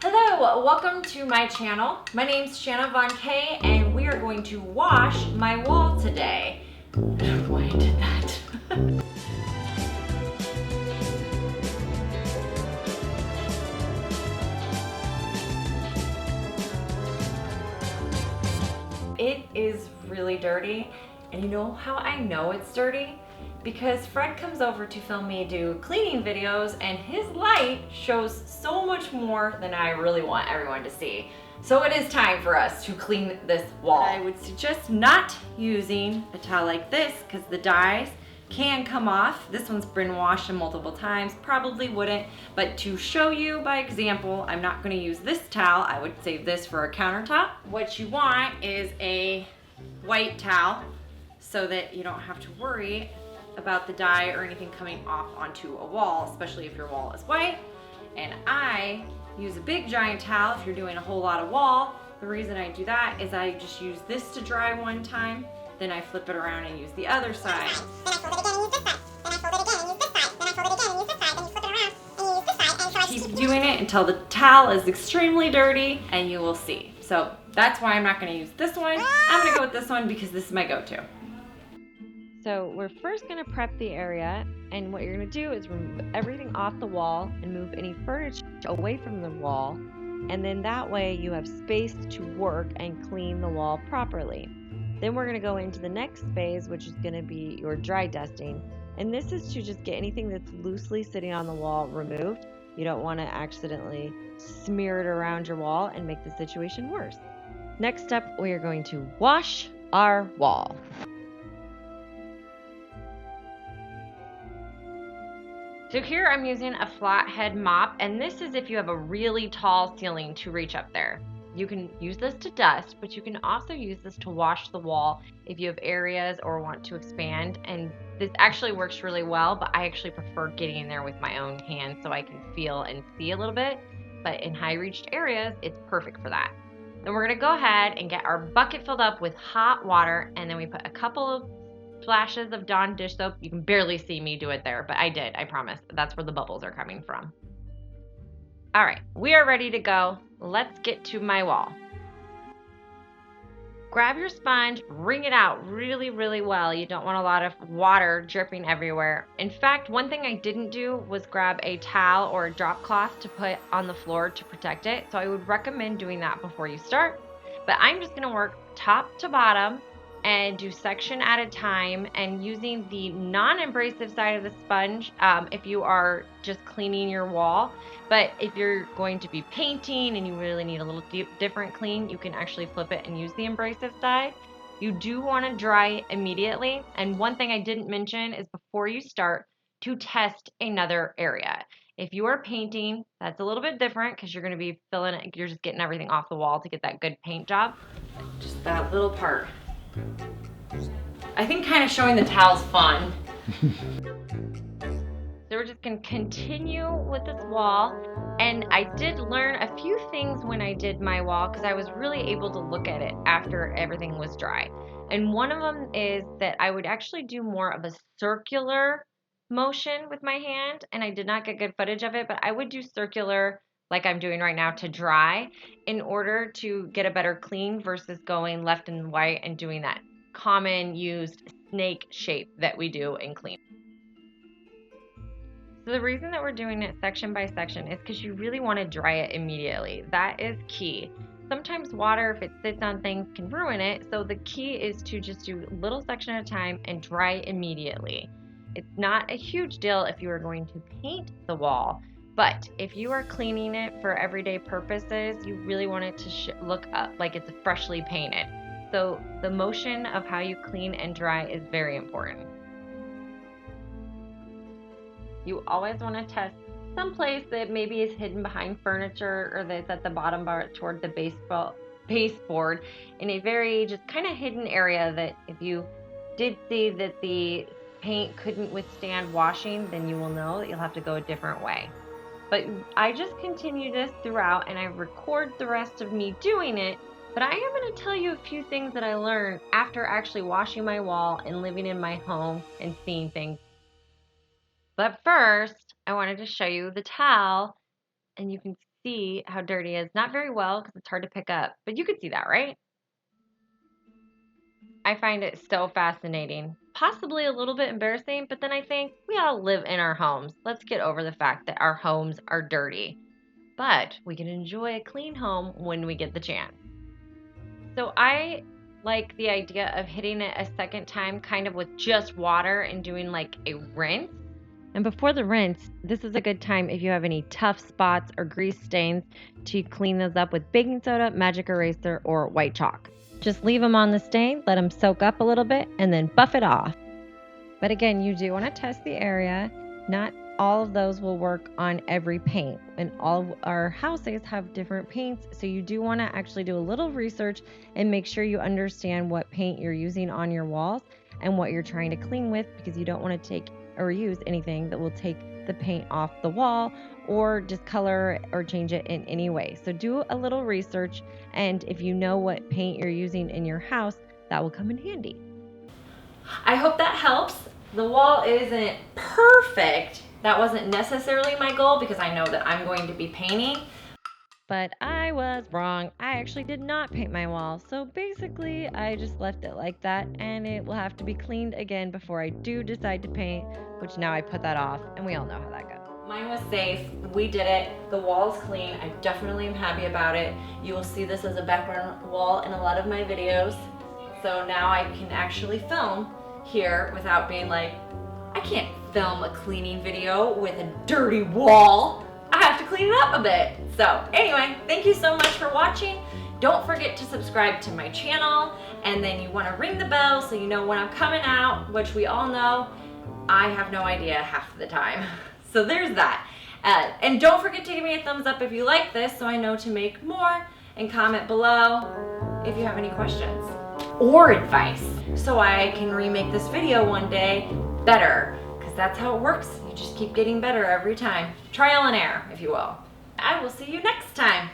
Hello, welcome to my channel. My name's Shanna Von K, and we are going to wash my wall today. I don't know why I did that. It is really dirty, and you know how I know it's dirty? Because Fred comes over to film me do cleaning videos, and his light shows so much more than I really want everyone to see. So it is time for us to clean this wall. I would suggest not using a towel like this because the dyes can come off. This one's been washed multiple times, probably wouldn't, but to show you by example, I'm not gonna use this towel. I would save this for a countertop. What you want is a white towel so that you don't have to worry about the dye or anything coming off onto a wall, especially if your wall is white. And I use a big giant towel if you're doing a whole lot of wall. The reason I do that is I just use this to dry one time, then I flip it around and use the other side. Keep doing it until the towel is extremely dirty and you will see. So that's why I'm not gonna use this one. I'm gonna go with this one because this is my go-to. So we're first going to prep the area, and what you're going to do is remove everything off the wall and move any furniture away from the wall, and then that way you have space to work and clean the wall properly. Then we're going to go into the next phase, which is going to be your dry dusting, and this is to just get anything that's loosely sitting on the wall removed. You don't want to accidentally smear it around your wall and make the situation worse. Next up, we are going to wash our wall. So here I'm using a flathead mop, and this is if you have a really tall ceiling to reach up there. You can use this to dust, but you can also use this to wash the wall if you have areas or want to expand. And this actually works really well, but I actually prefer getting in there with my own hands so I can feel and see a little bit. But in high reached areas, it's perfect for that. Then we're gonna go ahead and get our bucket filled up with hot water, and then we put a couple of splashes of Dawn dish soap. You can barely see me do it there, but I did, I promise. That's where the bubbles are coming from. All right, we are ready to go. Let's get to my wall. Grab your sponge, wring it out really, really well. You don't want a lot of water dripping everywhere. In fact, one thing I didn't do was grab a towel or a drop cloth to put on the floor to protect it. So I would recommend doing that before you start. But I'm just gonna work top to bottom and do section at a time, and using the non-abrasive side of the sponge if you are just cleaning your wall. But if you're going to be painting and you really need a little different clean, you can actually flip it and use the abrasive side. You do want to dry immediately. And one thing I didn't mention is before you start to test another area. If you are painting, that's a little bit different because you're going to be filling it, you're just getting everything off the wall to get that good paint job. Just that little part. I think kind of showing the towel's fun. So we're just going to continue with this wall. And I did learn a few things when I did my wall because I was really able to look at it after everything was dry. And one of them is that I would actually do more of a circular motion with my hand. And I did not get good footage of it, but I would do circular like I'm doing right now to dry in order to get a better clean versus going left and right and doing that common used snake shape that we do in clean. So the reason that we're doing it section by section is because you really want to dry it immediately. That is key. Sometimes water, if it sits on things, can ruin it. So the key is to just do a little section at a time and dry immediately. It's not a huge deal if you are going to paint the wall, but if you are cleaning it for everyday purposes, you really want it to look up like it's freshly painted. So the motion of how you clean and dry is very important. You always want to test some place that maybe is hidden behind furniture or that's at the bottom bar toward the baseboard in a very just kind of hidden area that if you did see that the paint couldn't withstand washing, then you will know that you'll have to go a different way. But I just continue this throughout and I record the rest of me doing it. But I am going to tell you a few things that I learned after actually washing my wall and living in my home and seeing things. But first, I wanted to show you the towel, and you can see how dirty it is. Not very well because it's hard to pick up, but you could see that, right? I find it so fascinating, possibly a little bit embarrassing, but then I think we all live in our homes. Let's get over the fact that our homes are dirty, but we can enjoy a clean home when we get the chance. So I like the idea of hitting it a second time, kind of with just water and doing like a rinse. And before the rinse, this is a good time if you have any tough spots or grease stains to clean those up with baking soda, magic eraser, or white chalk. Just leave them on the stain, let them soak up a little bit, and then buff it off. But again, you do want to test the area. Not all of those will work on every paint, and all of our houses have different paints, so you do want to actually do a little research and make sure you understand what paint you're using on your walls and what you're trying to clean with, because you don't want to take or use anything that will take the paint off the wall or discolor or change it in any way. So do a little research, and if you know what paint you're using in your house, that will come in handy. I hope that helps. The wall isn't perfect. That wasn't necessarily my goal because I know that I'm going to be painting. But I was wrong. I actually did not paint my wall. So basically, I just left it like that, and it will have to be cleaned again before I do decide to paint, which now I put that off, and we all know how that goes. Mine was safe. We did it. The wall's clean. I definitely am happy about it. You will see this as a background wall in a lot of my videos. So now I can actually film here without being like, I can't film a cleaning video with a dirty wall. I have to clean it up a bit. So anyway, thank you so much for watching. Don't forget to subscribe to my channel, and then you want to ring the bell so you know when I'm coming out, which we all know I have no idea half the time. So there's that. And don't forget to give me a thumbs up if you like this so I know to make more, and comment below if you have any questions or advice so I can remake this video one day better, because that's how it works. You just keep getting better every time. Trial and error, if you will. I will see you next time.